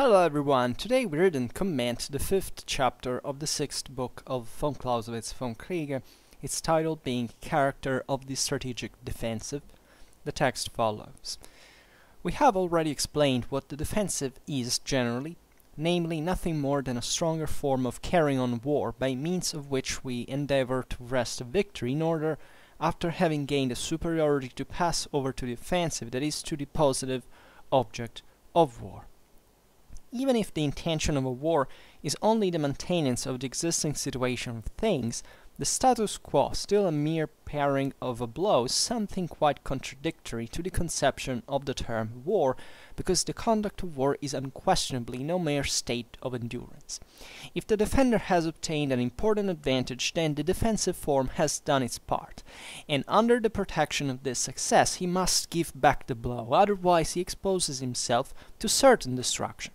Hello everyone, today we read and comment the 5th chapter of the 6th book of Von Clausewitz, Vom Kriege. Its title being Character of the Strategic Defensive. The text follows. We have already explained what the defensive is generally, namely nothing more than a stronger form of carrying on war by means of which we endeavor to wrest a victory in order, after having gained a superiority, to pass over to the offensive, that is, to the positive object of war. Even if the intention of a war is only the maintenance of the existing situation of things, the status quo, still a mere parrying of a blow, is something quite contradictory to the conception of the term war, because the conduct of war is unquestionably no mere state of endurance. If the defender has obtained an important advantage, then the defensive form has done its part, and under the protection of this success he must give back the blow, otherwise he exposes himself to certain destruction.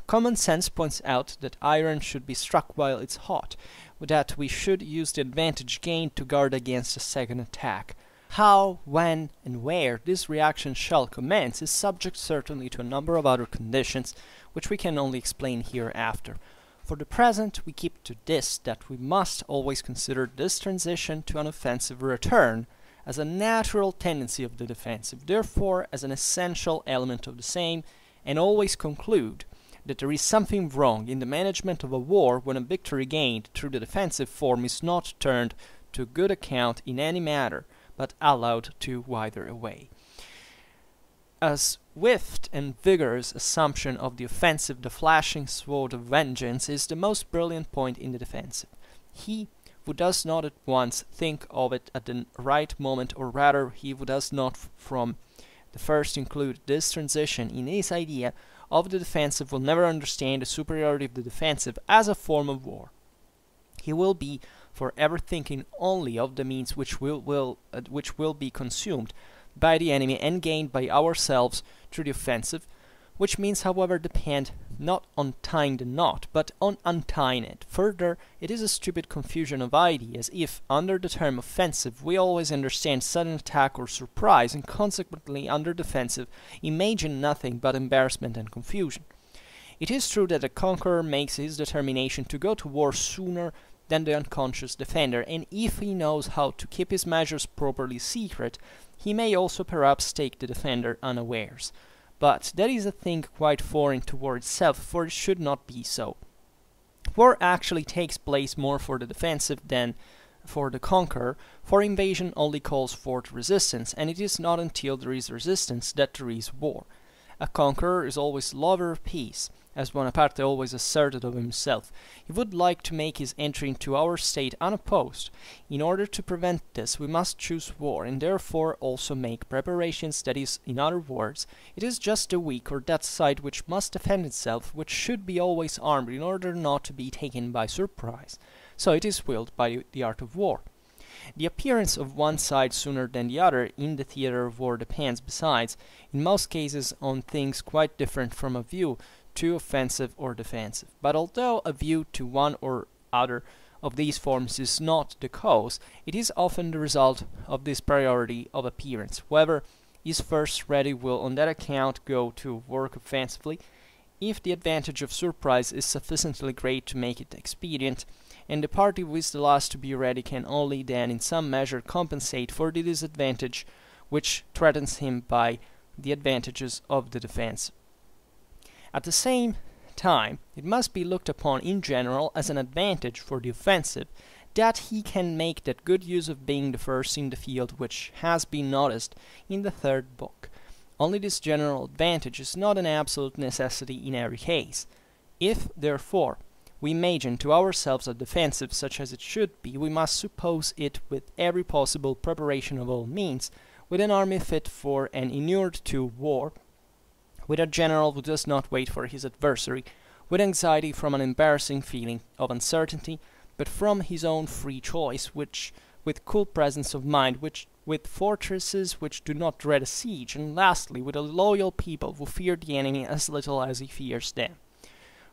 Common sense points out that iron should be struck while it's hot, that we should use the advantage gained to guard against a second attack. How, when, and where this reaction shall commence is subject certainly to a number of other conditions, which we can only explain hereafter. For the present, we keep to this, that we must always consider this transition to an offensive return as a natural tendency of the defensive, therefore as an essential element of the same, and always conclude that there is something wrong in the management of a war when a victory gained through the defensive form is not turned to good account in any matter, but allowed to wither away. A swift and vigorous assumption of the offensive, the flashing sword of vengeance, is the most brilliant point in the defensive. He who does not at once think of it at the right moment, or rather he who does not from the first include this transition in his idea of the defensive, will never understand the superiority of the defensive as a form of war. He will be forever thinking only of the means which will be consumed by the enemy and gained by ourselves through the offensive, which means, however, depend not on tying the knot, but on untying it. Further, it is a stupid confusion of ideas if, under the term offensive, we always understand sudden attack or surprise, and consequently, under defensive, imagine nothing but embarrassment and confusion. It is true that the conqueror makes his determination to go to war sooner than the unconscious defender, and if he knows how to keep his measures properly secret, he may also perhaps take the defender unawares. But that is a thing quite foreign to war itself, for it should not be so. War actually takes place more for the defensive than for the conqueror, for invasion only calls forth resistance, and it is not until there is resistance that there is war. A conqueror is always lover of peace, as Bonaparte always asserted of himself. He would like to make his entry into our state unopposed. In order to prevent this, we must choose war, and therefore also make preparations, that is, in other words, it is just the weak or that side which must defend itself, which should be always armed in order not to be taken by surprise. So it is willed by the art of war. The appearance of one side sooner than the other in the theatre of war depends, besides, in most cases on things quite different from a view to offensive or defensive. But although a view to one or other of these forms is not the cause, it is often the result of this priority of appearance. Whoever is first ready will on that account go to work offensively, if the advantage of surprise is sufficiently great to make it expedient, and the party who is the last to be ready can only then in some measure compensate for the disadvantage which threatens him by the advantages of the defense. At the same time, it must be looked upon in general as an advantage for the offensive that he can make that good use of being the first in the field which has been noticed in the 3rd book. Only this general advantage is not an absolute necessity in every case. If, therefore, we imagine to ourselves a defensive such as it should be, we must suppose it with every possible preparation of all means, with an army fit for and inured to war, with a general who does not wait for his adversary, with anxiety from an embarrassing feeling of uncertainty, but from his own free choice, with cool presence of mind, with fortresses which do not dread a siege, and lastly, with a loyal people who fear the enemy as little as he fears them.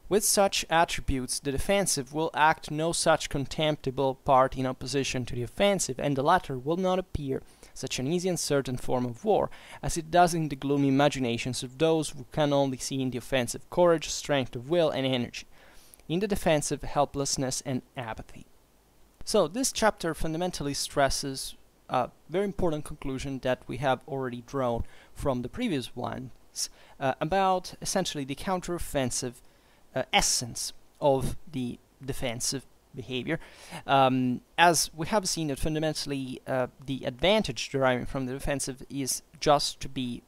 With such attributes, the defensive will act no such contemptible part in opposition to the offensive, and the latter will not appear such an easy and certain form of war, as it does in the gloomy imaginations of those who can only see in the offensive courage, strength of will, and energy, in the defensive helplessness and apathy. So this chapter fundamentally stresses a very important conclusion that we have already drawn from the previous ones about essentially the counteroffensive essence of the defensive behavior. As we have seen that fundamentally the advantage deriving from the defensive is just to be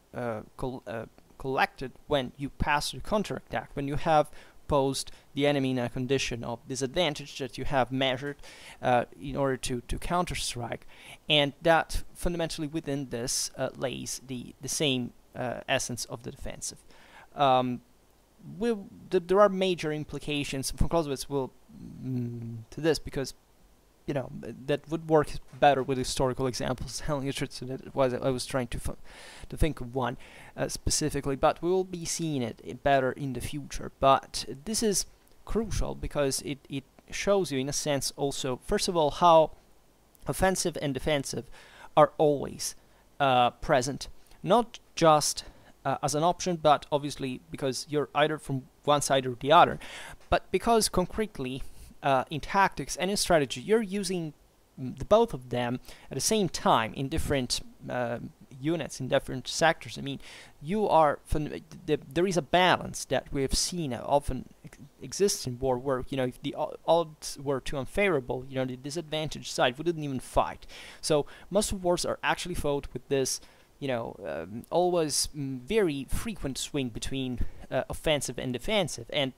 collected when you pass the counterattack, when you have posed the enemy in a condition of disadvantage that you have measured in order to counter-strike, and that fundamentally within this lays the same essence of the defensive. There are major implications. Von Clausewitz will to this, because that would work better with historical examples. I was trying to think of one specifically, but we will be seeing it better in the future. But this is crucial because it shows you, in a sense, also, first of all, how offensive and defensive are always present, not just as an option, but obviously because you're either from one side or the other, but because concretely in tactics and in strategy you're using both of them at the same time in different units, in different sectors. I mean, you are there is a balance that we have seen often exists in war, where if the odds were too unfavorable, the disadvantaged side wouldn't even fight. So most of wars are actually fought with this always very frequent swing between offensive and defensive, and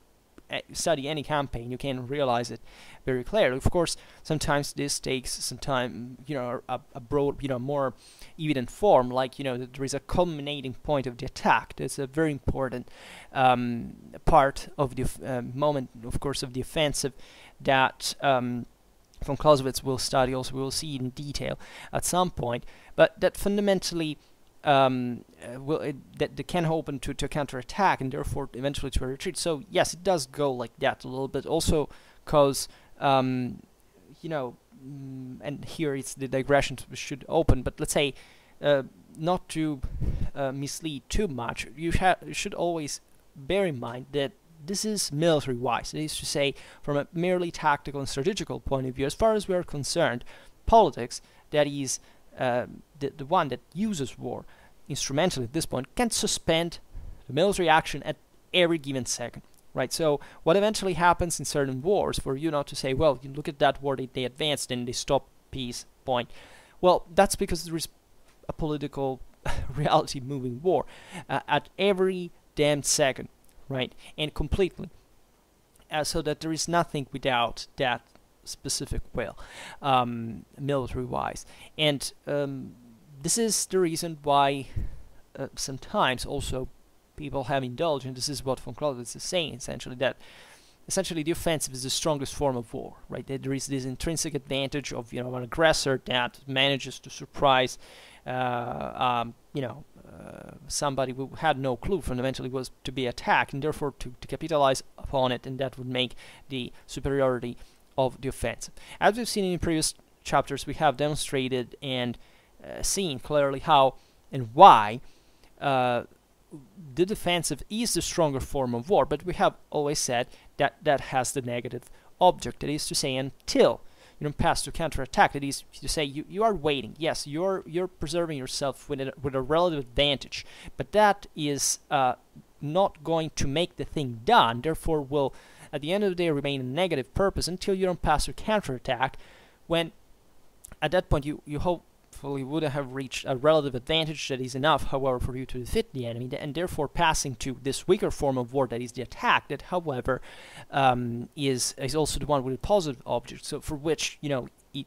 study any campaign, you can realize it very clearly. Of course, sometimes this takes some time, a broad, more evident form, like, that there is a culminating point of the attack. That's a very important part of the moment, of course, of the offensive that von Clausewitz will study, also we will see in detail at some point, but that fundamentally that can open to a counterattack and therefore eventually to a retreat. So yes, it does go like that a little bit. Also, because and here it's the digression should open. But let's say not to mislead too much. You should always bear in mind that this is military-wise. That is to say, from a merely tactical and strategical point of view, as far as we are concerned, politics, that is the one that uses war instrumentally at this point, can suspend the military action at every given second, right? So what eventually happens in certain wars, for you not to say, well, you look at that war, they advanced and they stopped peace point. Well, that's because there is a political reality moving war at every damn second, right? And completely. So that there is nothing without that specific will, military-wise. And this is the reason why sometimes also people have indulged, and this is what von Clausewitz is saying, essentially, that essentially the offensive is the strongest form of war, right? That there is this intrinsic advantage of an aggressor that manages to surprise somebody who had no clue fundamentally was to be attacked, and therefore to capitalize upon it, and that would make the superiority of the offensive. As we've seen in previous chapters, we have demonstrated and seen clearly how and why the defensive is the stronger form of war, but we have always said that that has the negative object. That is to say, until you don't pass to counterattack, that is to say, you are waiting. Yes, you're preserving yourself with a relative advantage, but that is not going to make the thing done. Therefore, will at the end of the day remain a negative purpose until you don't pass your counterattack, when at that point you hopefully would have reached a relative advantage that is enough, however, for you to defeat the enemy, and therefore passing to this weaker form of war that is the attack, that however is also the one with a positive object, so for which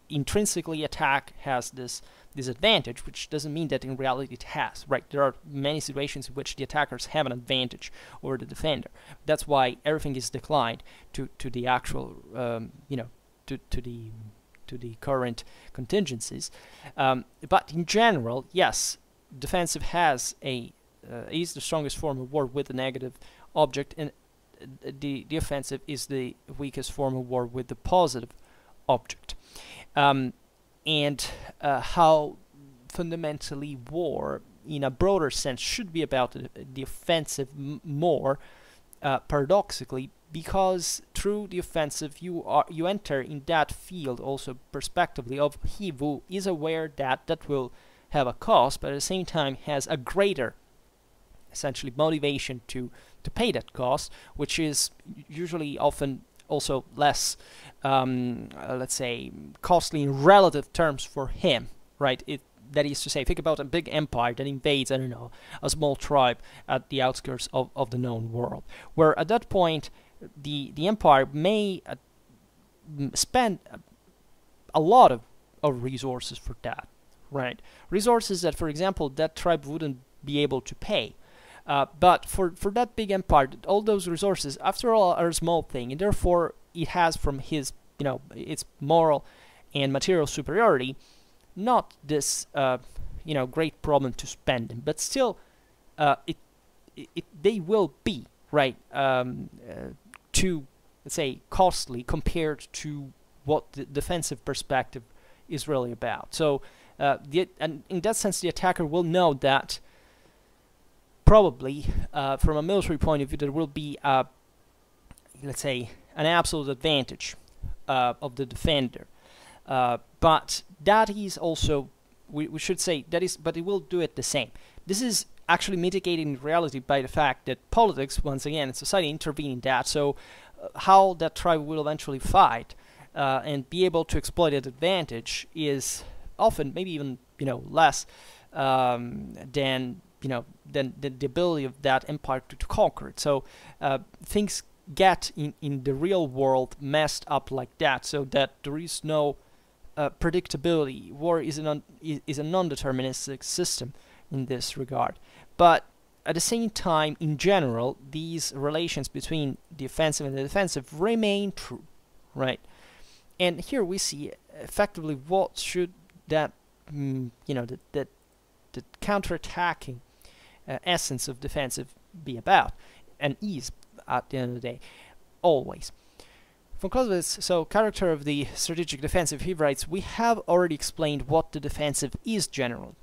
intrinsically attack has this disadvantage, which doesn't mean that in reality it has, right? There are many situations in which the attackers have an advantage over the defender. That's why everything is declined to the actual, to the current contingencies. But in general, yes, defensive has is the strongest form of war with a negative object, and the offensive is the weakest form of war with the positive object. And how fundamentally war, in a broader sense, should be about the offensive more, paradoxically, because through the offensive you enter in that field also perspectively of he who is aware that that will have a cost, but at the same time has a greater essentially motivation to pay that cost, which is usually often also less let's say costly in relative terms for him, right? That is to say, think about a big empire that invades, I don't know, a small tribe at the outskirts of the known world, where at that point the empire may spend a lot of resources for that, right? Resources that, for example, that tribe wouldn't be able to pay. But for that big empire, all those resources, after all, are a small thing, and therefore it has from his, its moral and material superiority, not this, great problem to spend them, but still, they will be, right, too, let's say, costly compared to what the defensive perspective is really about. So, and in that sense, the attacker will know that probably, from a military point of view, there will be, let's say, an absolute advantage of the defender. But that is also, we should say, that is, but it will do it the same. This is actually mitigated in reality by the fact that politics, once again, and society intervene in that. So how that tribe will eventually fight and be able to exploit that advantage is often maybe even less than the ability of that empire to conquer it. So things get in the real world messed up like that, so that there is no predictability. War is a non-deterministic system in this regard. But at the same time, in general, these relations between the offensive and the defensive remain true, right? And here we see effectively what should that, the counterattacking essence of defensive be about, and is at the end of the day, always. Von Clausewitz, so character of the strategic defensive, he writes, we have already explained what the defensive is generally,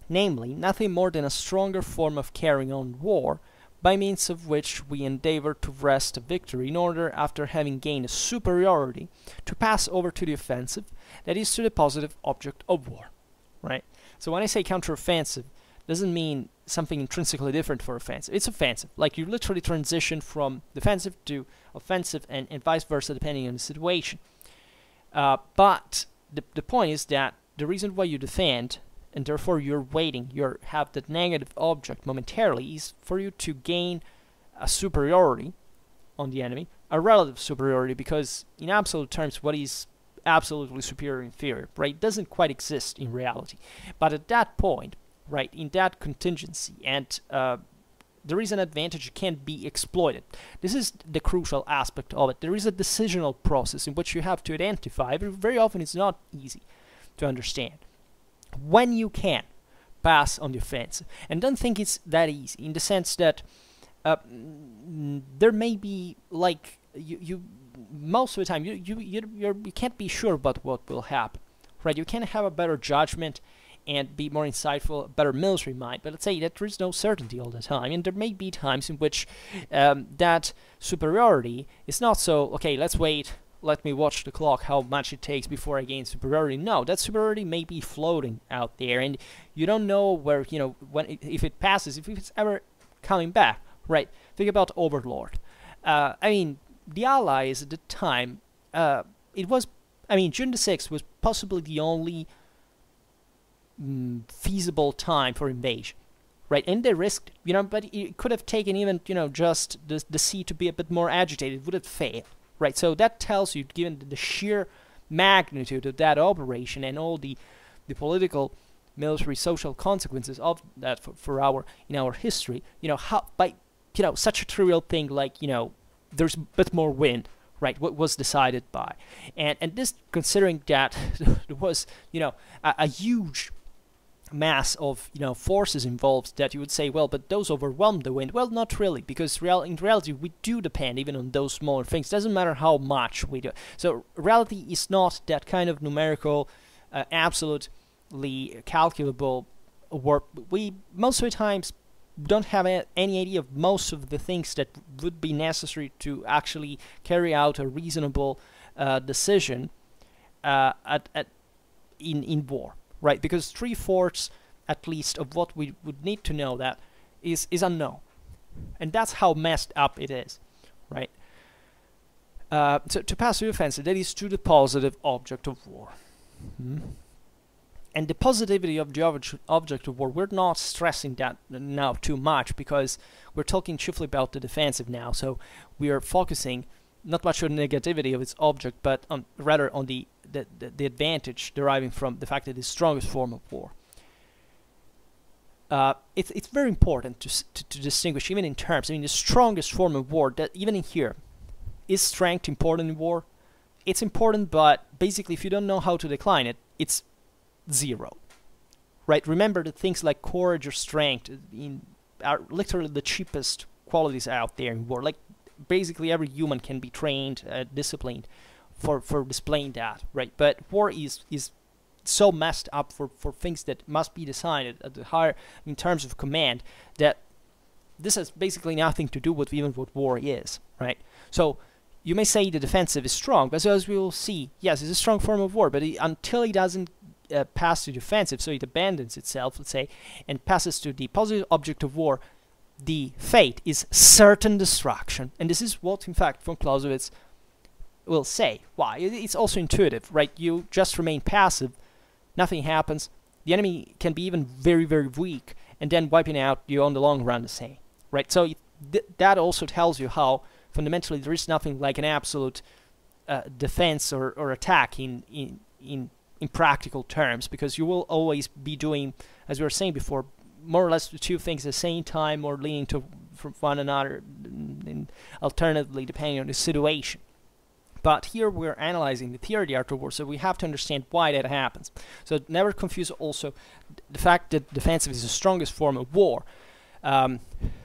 namely, nothing more than a stronger form of carrying on war, by means of which we endeavor to wrest a victory in order, after having gained a superiority, to pass over to the offensive, that is, to the positive object of war, right? So when I say counteroffensive, doesn't mean something intrinsically different for offensive. It's offensive. Like, you literally transition from defensive to offensive and vice versa depending on the situation. But the point is that the reason why you defend, and therefore you're waiting, you have that negative object momentarily, is for you to gain a superiority on the enemy, a relative superiority, because in absolute terms what is absolutely superior inferior, right, doesn't quite exist in reality. But at that point, right, in that contingency, and there is an advantage that can be exploited. This is the crucial aspect of it. There is a decisional process in which you have to identify. Very often it's not easy to understand when you can pass on the offensive. And don't think it's that easy, in the sense that there may be, like, you most of the time you can't be sure about what will happen, right? You can have a better judgment and be more insightful, a better military mind, but let's say that there is no certainty all the time, and there may be times in which that superiority is not so, okay, let's wait, let me watch the clock, how much it takes before I gain superiority. No, that superiority may be floating out there, and you don't know where, when if it passes, if it's ever coming back, right? Think about Overlord. I mean, the Allies at the time, it was, I mean, June the 6th was possibly the only feasible time for invasion, right? And they risked, but it could have taken even, just the sea to be a bit more agitated, it would have failed, right? So that tells you, given the sheer magnitude of that operation and all the political, military, social consequences of that for in our history, how by such a trivial thing like there's a bit more wind, right? What was decided by, and this, considering that there was a huge mass of forces involved, that you would say, well, but those overwhelmed the wind. Well, not really, because in reality we do depend even on those smaller things. Doesn't matter how much we do. So reality is not that kind of numerical absolute mathematically calculable war, we most of the times don't have any idea of most of the things that would be necessary to actually carry out a reasonable decision in war, right? Because 3/4 at least of what we would need to know that is unknown, and that's how messed up it is, right? So to pass to the offensive, that is to the positive object of war. And the positivity of the object of war, we're not stressing that now too much, because we're talking chiefly about the defensive now, so we are focusing not much on the negativity of its object, but rather on the advantage deriving from the fact that it's the strongest form of war. It's very important to distinguish, even in terms. I mean, the strongest form of war, that even in here, is strength important in war? It's important, but basically if you don't know how to decline it, it's 0. Right? Remember that things like courage or strength are literally the cheapest qualities out there in war. Like, basically every human can be trained, disciplined for displaying that, right? But war is so messed up for things that must be decided at the higher, in terms of command, that this has basically nothing to do with even what war is, right? So you may say the defensive is strong, but as we will see, yes, it's a strong form of war, but until it doesn't pass to the offensive, so it abandons itself, let's say, and passes to the positive object of war, the fate is certain destruction. And this is what, in fact, von Clausewitz will say. Why? It's also intuitive, right? You just remain passive, nothing happens, the enemy can be even very, very weak, and then wiping out you on the long run the same, right? So that also tells you how fundamentally there is nothing like an absolute defense or attack in practical terms, because you will always be doing, as we were saying before, more or less the two things at the same time, or leaning to from one another, and alternatively depending on the situation. But here we're analyzing the theory of the art of war, so we have to understand why that happens. So never confuse also the fact that defensive is the strongest form of war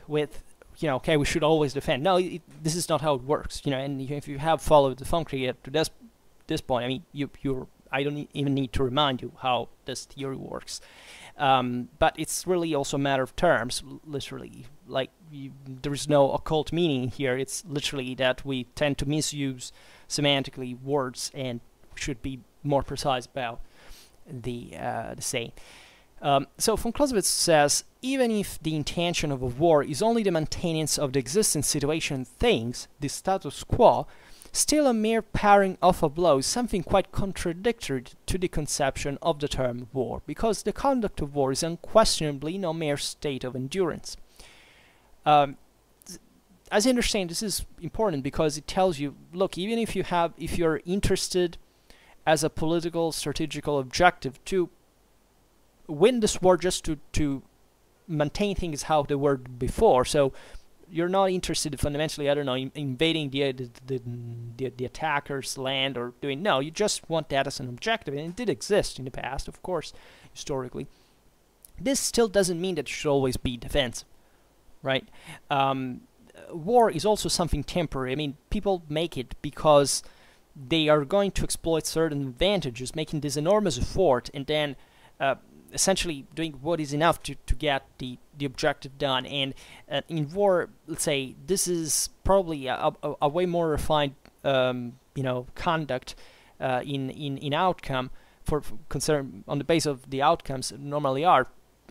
with, you know, okay, we should always defend. No, this is not how it works, you know. And if you have followed the Vom Kriege to this point, I mean, I don't even need to remind you how this theory works. But it's really also a matter of terms, literally. Like, there is no occult meaning here. It's literally that we tend to misuse semantically words and should be more precise about the saying. So von Clausewitz says, even if the intention of a war is only the maintenance of the existing situation things, the status quo, still a mere paring off a blow is something quite contradictory to the conception of the term war, because the conduct of war is unquestionably no mere state of endurance. As I understand, this is important because it tells you, look, even if you're interested as a political, strategical objective to win this war, just to maintain things how they were before, so you're not interested fundamentally, I don't know, in invading the attacker's land or doing, no, you just want that as an objective, and it did exist in the past, of course, historically. This still doesn't mean that you should always be defensive, right? War is also something temporary. I mean, people make it because they are going to exploit certain advantages, making this enormous effort, and then essentially doing what is enough to get the objective done. And in war, let's say, this is probably a way more refined you know, conduct in outcome for concern on the basis of the outcomes normally are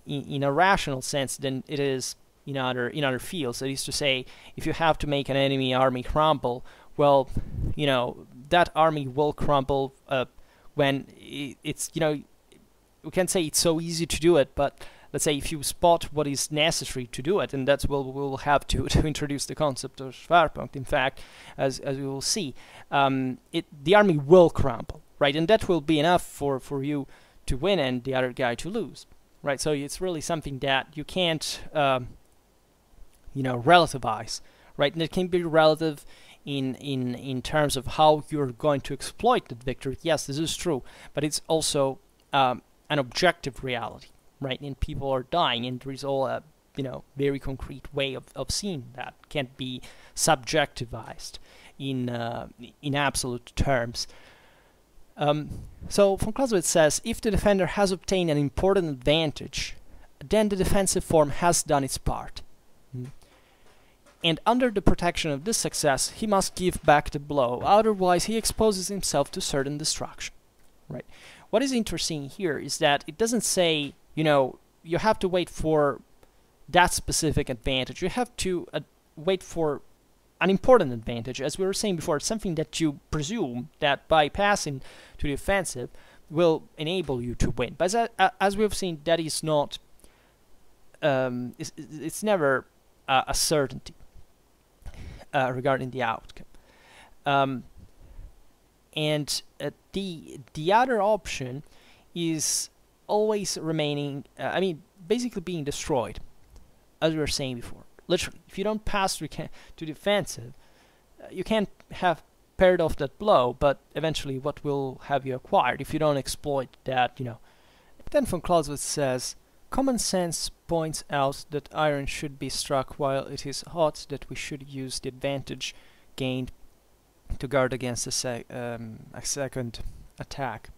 in a rational sense than it is in other fields. That is to say, if you have to make an enemy army crumble, well, you know, that army will crumble when it's, you know, we can say it's so easy to do it, but let's say if you spot what is necessary to do it, and that's what we'll have to introduce the concept of Schwerpunkt, in fact, as we will see, the army will crumble, right? And that will be enough for you to win and the other guy to lose, right? So it's really something that you can't, you know, relativize, right? And it can be relative in terms of how you're going to exploit that victory. Yes, this is true, but it's also an objective reality, right? And people are dying, and there is all a, you know, very concrete way of seeing that. Can't be subjectivized in absolute terms. So von Clausewitz says, if the defender has obtained an important advantage, then the defensive form has done its part. And under the protection of this success, he must give back the blow, otherwise he exposes himself to certain destruction. Right. What is interesting here is that it doesn't say, you know, you have to wait for that specific advantage. You have to wait for an important advantage. As we were saying before, it's something that you presume that by passing to the offensive will enable you to win. But as we've seen, that is not, it's never a certainty regarding the outcome. And the other option is always remaining, I mean, basically being destroyed, as we were saying before. Literally, if you don't pass to the offensive, you can't have paired off that blow, but eventually what will have you acquired if you don't exploit that, you know. Then von Clausewitz says, common sense points out that iron should be struck while it is hot, that we should use the advantage gained to guard against a second attack.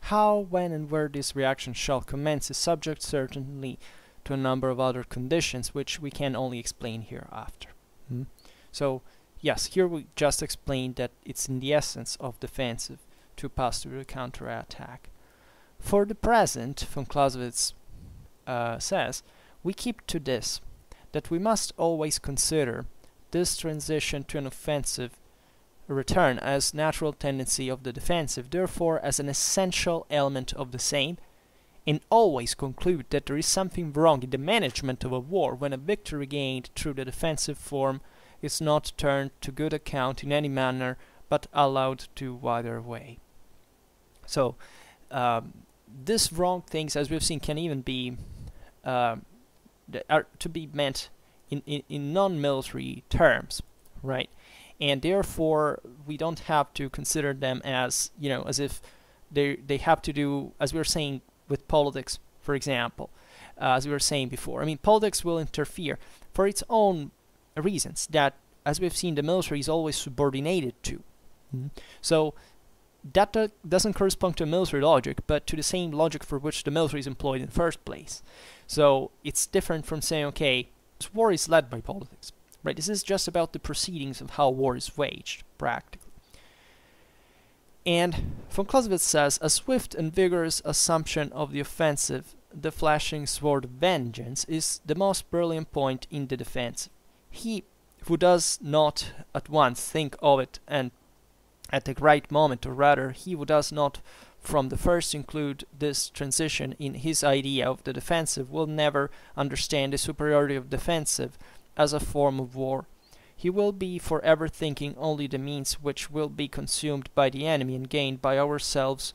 How, when, and where this reaction shall commence is subject certainly to a number of other conditions, which we can only explain hereafter. So, yes, here we just explained that it's in the essence of defensive to pass through the counter-attack. For the present, von Clausewitz says, we keep to this, that we must always consider this transition to an offensive return as natural tendency of the defensive, therefore as an essential element of the same, and always conclude that there is something wrong in the management of a war when a victory gained through the defensive form is not turned to good account in any manner, but allowed to wither away. So, these wrong things, as we've seen, can even be are to be meant in non-military terms, right? And therefore, we don't have to consider them as, you know, as if they have to do, as we were saying with politics, for example, as we were saying before. I mean, politics will interfere for its own reasons that, as we've seen, the military is always subordinated to. So that doesn't correspond to military logic, but to the same logic for which the military is employed in the first place. So it's different from saying, okay, this war is led by politics. Right, this is just about the proceedings of how war is waged, practically. And von Clausewitz says, a swift and vigorous assumption of the offensive, the flashing sword of vengeance, is the most brilliant point in the defensive. He who does not at once think of it and at the right moment, or rather, he who does not from the first include this transition in his idea of the defensive, will never understand the superiority of defensive as a form of war. He will be forever thinking only the means which will be consumed by the enemy and gained by ourselves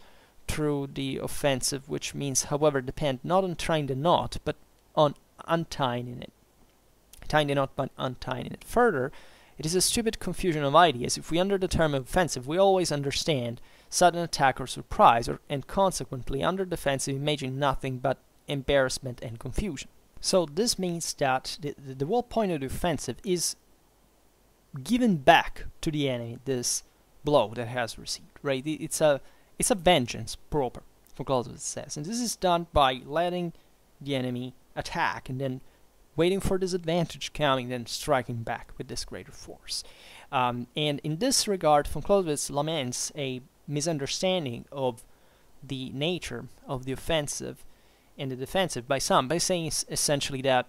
through the offensive, which means, however, depend not on tying the knot, but on untying it. Tying the knot, but untying it. Further, it is a stupid confusion of ideas. If we under the term offensive, we always understand sudden attack or surprise, and consequently, under defensive, imagine nothing but embarrassment and confusion. So this means that the whole point of the offensive is giving back to the enemy this blow that has received, right? It's a vengeance proper, von Clausewitz says, and this is done by letting the enemy attack and then waiting for this advantage coming, then striking back with this greater force. And in this regard, von Clausewitz laments a misunderstanding of the nature of the offensive and the defensive by saying essentially that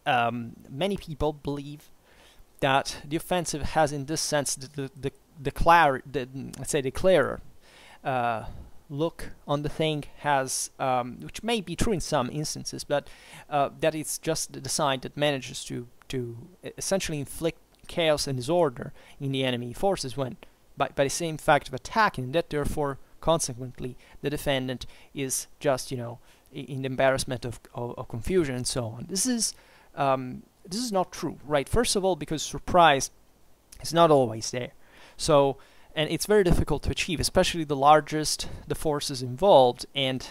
many people believe that the offensive has, in this sense, the declarer look on the thing has, which may be true in some instances, but that it's just the side that manages to essentially inflict chaos and disorder in the enemy forces when by the same fact of attacking, that therefore consequently the defendant is just, you know, in the embarrassment of confusion and so on. This is not true, right? First of all, because surprise is not always there. So, and it's very difficult to achieve, especially the largest the forces involved, and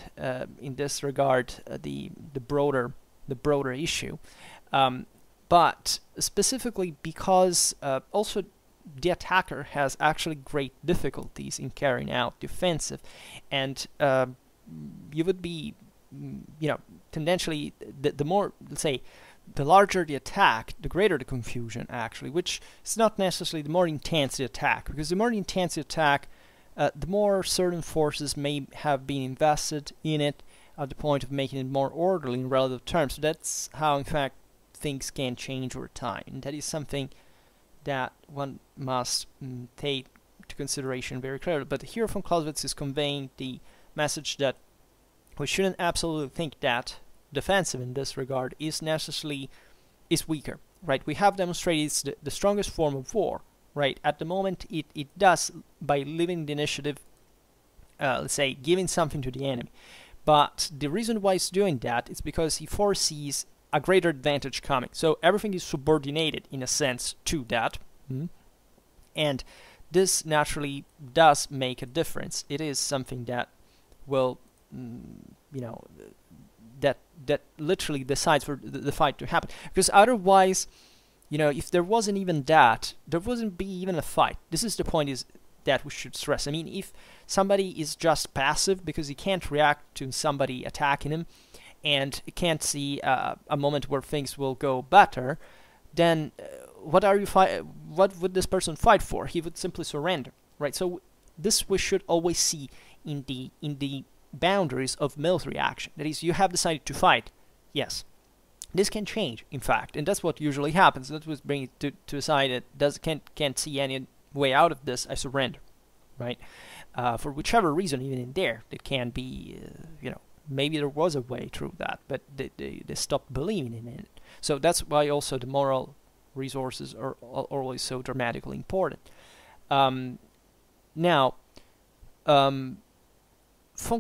in this regard, the broader issue. But specifically because also the attacker has actually great difficulties in carrying out the offensive, and you would be, tendentially, the more, let's say, the larger the attack, the greater the confusion, actually, which is not necessarily the more intense the attack, because the more intense the attack, the more certain forces may have been invested in it at the point of making it more orderly in relative terms. So that's how, in fact, things can change over time. And that is something that one must take to consideration very clearly. But here Von Clausewitz is conveying the message that we shouldn't absolutely think that defensive in this regard is necessarily weaker, right? We have demonstrated it's the strongest form of war, right? At the moment, it does by leaving the initiative, let's say, giving something to the enemy. But the reason why it's doing that is because he foresees a greater advantage coming. So everything is subordinated, in a sense, to that. And this naturally does make a difference. It is something that will, that literally decides for the fight to happen. Because otherwise, if there wasn't even that, there wouldn't be even a fight. This is the point is that we should stress. I mean, if somebody is just passive because he can't react to somebody attacking him and can't see a moment where things will go better, then what would this person fight for? He would simply surrender, right? So this we should always see in the boundaries of military action. That is, you have decided to fight. Yes, this can change, in fact, and that's what usually happens. That was bring it to a side that can't see any way out of this. I surrender, right? For whichever reason, even in there, it can be, maybe there was a way through that, but they stopped believing in it. So that's why also the moral resources are always so dramatically important. Now, Von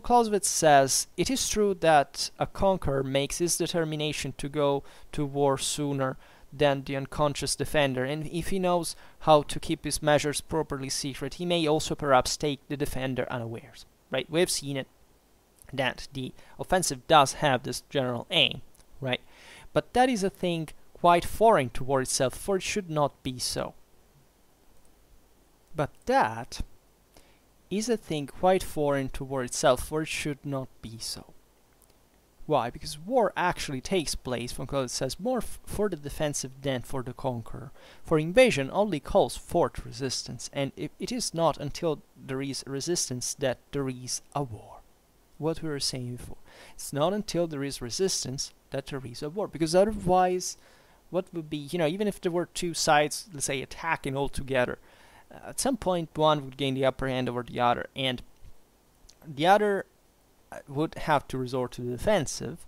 Clausewitz says, it is true that a conqueror makes his determination to go to war sooner than the unconscious defender, and if he knows how to keep his measures properly secret, he may also perhaps take the defender unawares. Right? We've seen it, that the offensive does have this general aim, right? But that is a thing quite foreign toward itself, for it should not be so. But that is a thing quite foreign toward itself, for it should not be so. Why? Because war actually takes place, Von Clausewitz says, more for the defensive than for the conqueror. For invasion only calls forth resistance, and it is not until there is resistance that there is a war. What we were saying before. It's not until there is resistance that there is a war, because otherwise, what would be, even if there were two sides, let's say, attacking all together, at some point one would gain the upper hand over the other, and the other would have to resort to the defensive,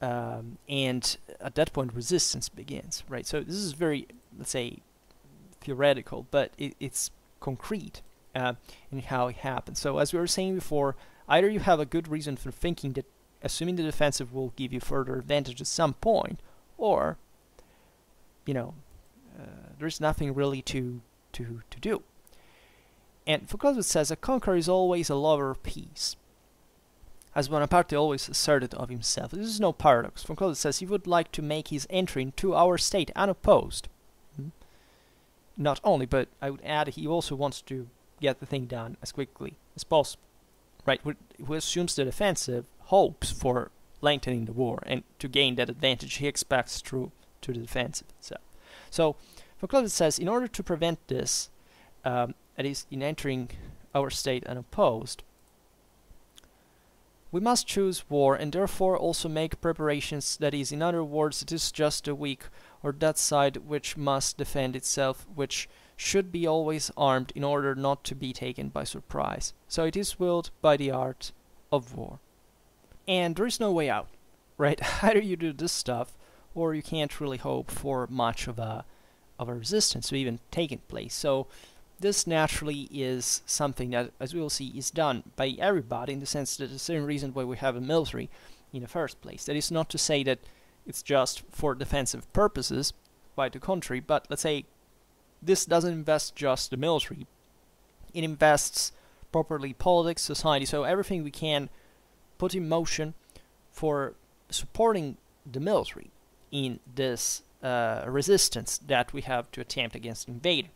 and at that point resistance begins, right? So this is very, let's say, theoretical, but it's concrete in how it happens. So as we were saying before, either you have a good reason for thinking that assuming the defensive will give you further advantage at some point, or there's nothing really to do. And Von Clausewitz says a conqueror is always a lover of peace, as Bonaparte always asserted of himself. This is no paradox. Von Clausewitz says he would like to make his entry into our state unopposed. Not only, but I would add he also wants to get the thing done as quickly as possible. Right? Who assumes the defensive hopes for lengthening the war, and to gain that advantage he expects through to the defensive itself. So Von Clausewitz says, in order to prevent this, that is, in entering our state unopposed, we must choose war, and therefore also make preparations. That is, in other words, it is just the weak, or that side which must defend itself, which should be always armed in order not to be taken by surprise. So it is willed by the art of war. And there is no way out, right? Either you do this stuff, or you can't really hope for much of a resistance to even taking place. So this naturally is something that, as we will see, is done by everybody, in the sense that the same reason why we have a military in the first place. That is not to say that it's just for defensive purposes, quite the contrary, but let's say this doesn't invest just the military. It invests properly politics, society, so everything we can put in motion for supporting the military in this resistance that we have to attempt against invader.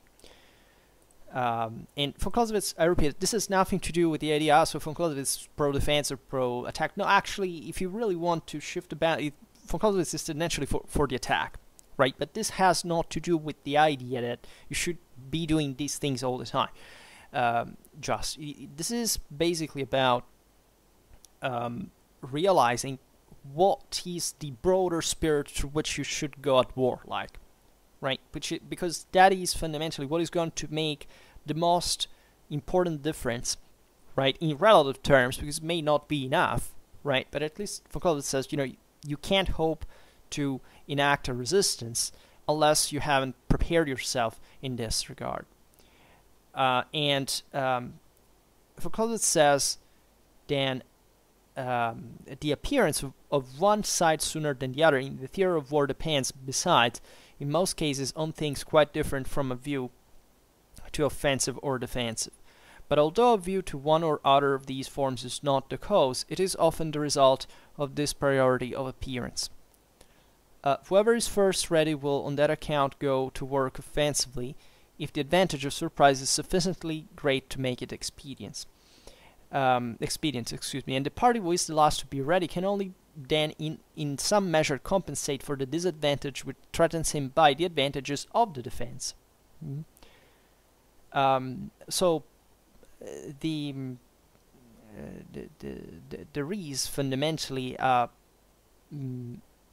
And von Clausewitz, I repeat, this has nothing to do with the idea, so von Clausewitz pro-defense or pro-attack. No, actually, if you really want to shift the balance, von Clausewitz is essentially for the attack, right? But this has not to do with the idea that you should be doing these things all the time. This is basically about realizing what is the broader spirit through which you should go at war, like, right? Because that is fundamentally what is going to make the most important difference, right, in relative terms, because it may not be enough, right? But at least von Clausewitz says, you can't hope to enact a resistance unless you haven't prepared yourself in this regard. Von Clausewitz says, then the appearance of one side sooner than the other in the theory of war depends, besides, in most cases, on things quite different from a view to offensive or defensive. But although a view to one or other of these forms is not the cause, it is often the result of this priority of appearance. Whoever is first ready will on that account go to work offensively, if the advantage of surprise is sufficiently great to make it expedient, and the party who is the last to be ready can only then in some measure compensate for the disadvantage which threatens him by the advantages of the defense. There is fundamentally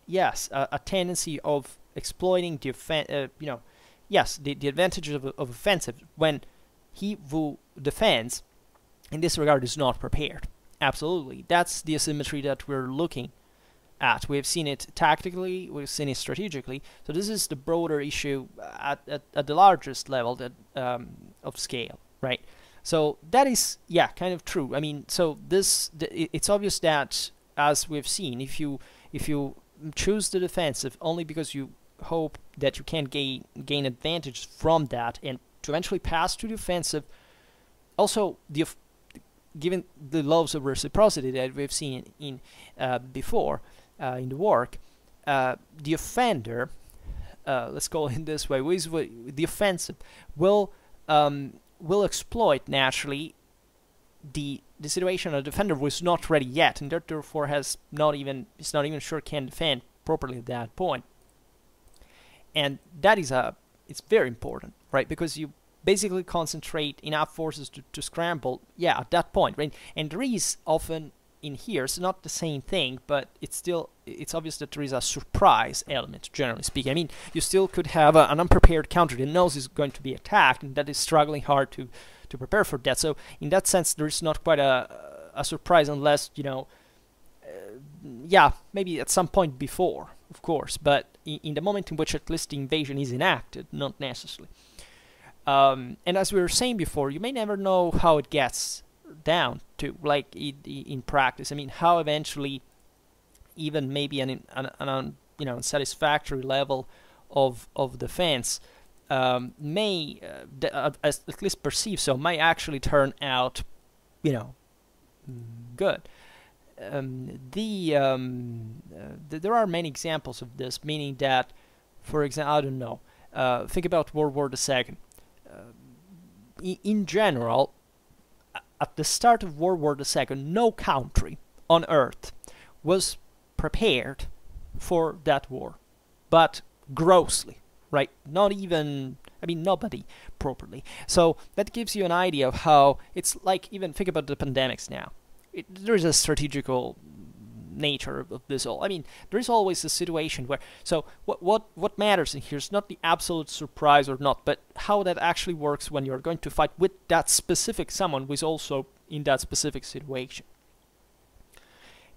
yes, a tendency of exploiting the the advantages of offensive when he who defends in this regard is not prepared. Absolutely, that's the asymmetry that we're looking at. We've seen it tactically, we've seen it strategically. So this is the broader issue at the largest level that of scale, right? So that is, yeah, kind of true. I mean, so it's obvious that, as we've seen, if you choose the defensive only because you hope that you can gain advantage from that and to eventually pass to the offensive, also given the laws of reciprocity that we've seen in before in the work, the offender, let's call it this way, the offensive will exploit naturally the situation a defender was not ready yet, and therefore is not even sure can defend properly at that point. And that is it's very important, right? Because you basically concentrate enough forces to scramble, yeah, at that point, right? And there is often in here, it's not the same thing, but it's obvious that there is a surprise element, generally speaking. I mean, you still could have an unprepared counter that knows is going to be attacked and that is struggling hard to prepare for that. So in that sense, there is not quite a surprise unless, yeah, maybe at some point before, of course, but in the moment in which at least the invasion is enacted, not necessarily. And as we were saying before, you may never know how it gets down to, like, in practice. I mean, how eventually even maybe an unsatisfactory level of defense may, at least perceive so, may actually turn out, good. There are many examples of this, meaning that, for example, I don't know, think about World War II. In general, at the start of World War II, no country on earth was prepared for that war, but grossly, right? Not even, I mean, nobody properly. So that gives you an idea of how it's like. Even think about the pandemics now. There is a strategical nature of this all. I mean, there is always a situation where, so what matters in here is not the absolute surprise or not, but how that actually works when you're going to fight with that specific someone who is also in that specific situation.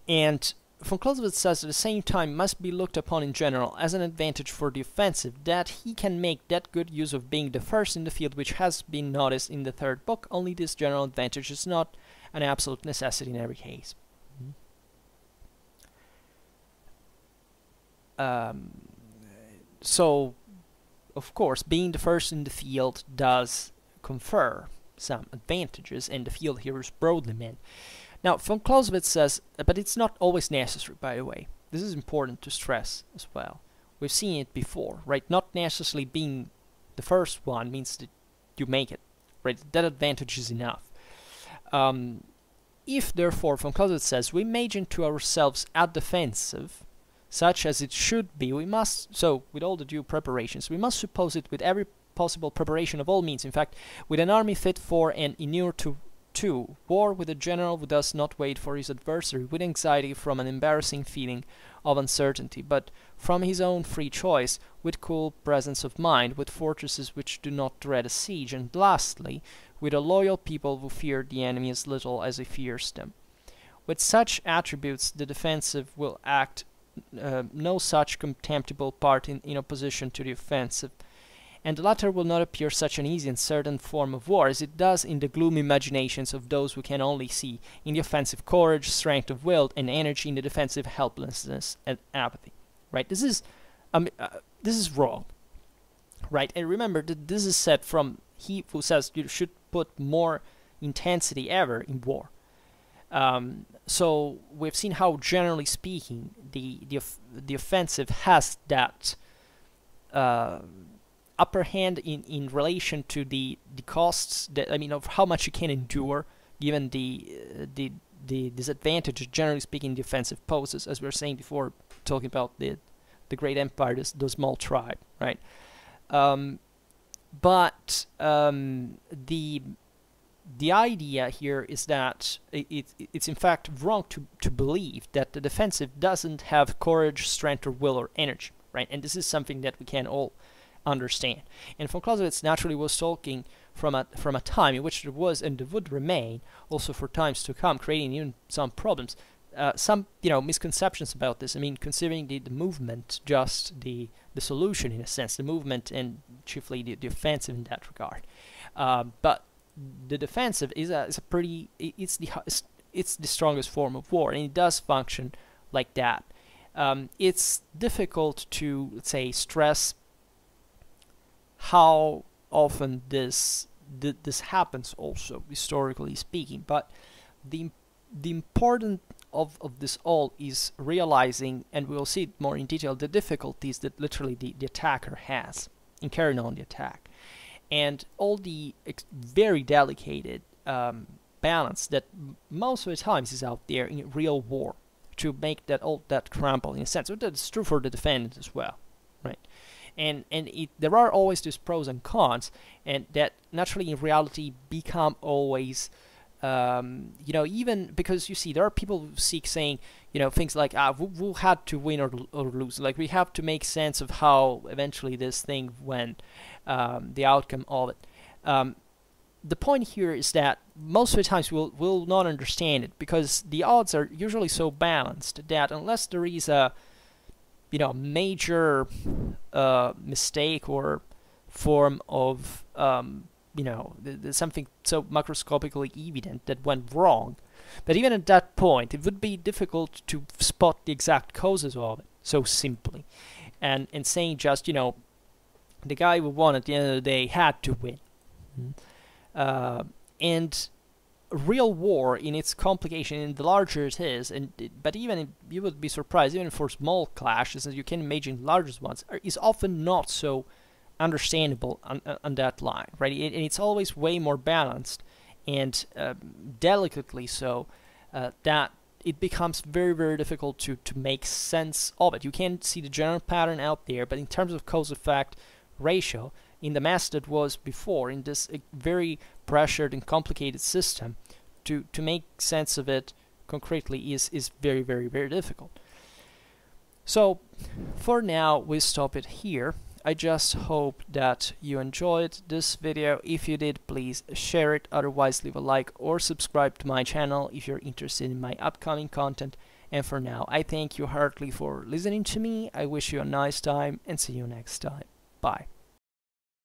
And von Clausewitz says at the same time must be looked upon in general as an advantage for the offensive, that he can make that good use of being the first in the field which has been noticed in the third book. Only this general advantage is not an absolute necessity in every case. So, of course, being the first in the field does confer some advantages, and the field here is broadly meant. Now, von Clausewitz says, but it's not always necessary, by the way. This is important to stress as well. We've seen it before, right? Not necessarily being the first one means that you make it right? That advantage is enough. If therefore, von Clausewitz says, we imagine to ourselves a defensive, such as it should be, we must, so with all the due preparations, we must suppose it with every possible preparation of all means, in fact, with an army fit for and inured to war, with a general who does not wait for his adversary with anxiety from an embarrassing feeling of uncertainty, but from his own free choice, with cool presence of mind, with fortresses which do not dread a siege, and lastly, with a loyal people who fear the enemy as little as he fears them. With such attributes, the defensive will act no such contemptible part in opposition to the offensive, and the latter will not appear such an easy and certain form of war as it does in the gloomy imaginations of those who can only see in the offensive courage, strength of will, and energy, in the defensive helplessness and apathy. Right? This is wrong. Right? And remember that this is said from he who says you should put more intensity ever in war. So we've seen how, generally speaking, the offensive has that upper hand in relation to the costs, that, I mean, of how much you can endure given the disadvantage, generally speaking, the offensive poses, as we were saying before, talking about the great empire, the small tribe, right? But the idea here is that it's in fact wrong to believe that the defensive doesn't have courage, strength, or will, or energy, right? And this is something that we can all understand. And von Clausewitz naturally was talking from a time in which there was and there would remain also for times to come, creating even some problems, some misconceptions about this. I mean, considering the movement just the solution in a sense, the movement and chiefly the offensive in that regard. But the defensive is a pretty, it's the strongest form of war, and it does function like that. It's difficult to, let's say, stress how often this happens also, historically speaking, but the important of this all is realizing, and we'll see it more in detail, the difficulties that literally the attacker has in carrying on the attack, and all the very delicate balance that most of the times is out there in real war to make that crumble in a sense. So that's true for the defendant as well, right? And there are always these pros and cons, and that naturally in reality become always even because you see there are people who seek saying things like we had to win or lose, like we have to make sense of how eventually this thing went, the outcome of it. The point here is that most of the times we'll not understand it because the odds are usually so balanced that unless there is a major mistake or form of there's something so macroscopically evident that went wrong, but even at that point it would be difficult to spot the exact causes of it so simply, and saying just the guy who won at the end of the day had to win. And real war in its complication, and the larger it is, but even you would be surprised, even for small clashes, as you can imagine largest ones, is often not so understandable on that line, right? And it's always way more balanced and delicately so that it becomes very, very difficult to make sense of it. You can see the general pattern out there, but in terms of cause-effect ratio, in the mess that was before, in this very pressured and complicated system, to make sense of it concretely is very, very, very difficult. So for now we stop it here. I just hope that you enjoyed this video. If you did, please share it, otherwise leave a like or subscribe to my channel if you're interested in my upcoming content. And for now, I thank you heartily for listening to me. I wish you a nice time and see you next time. Bye.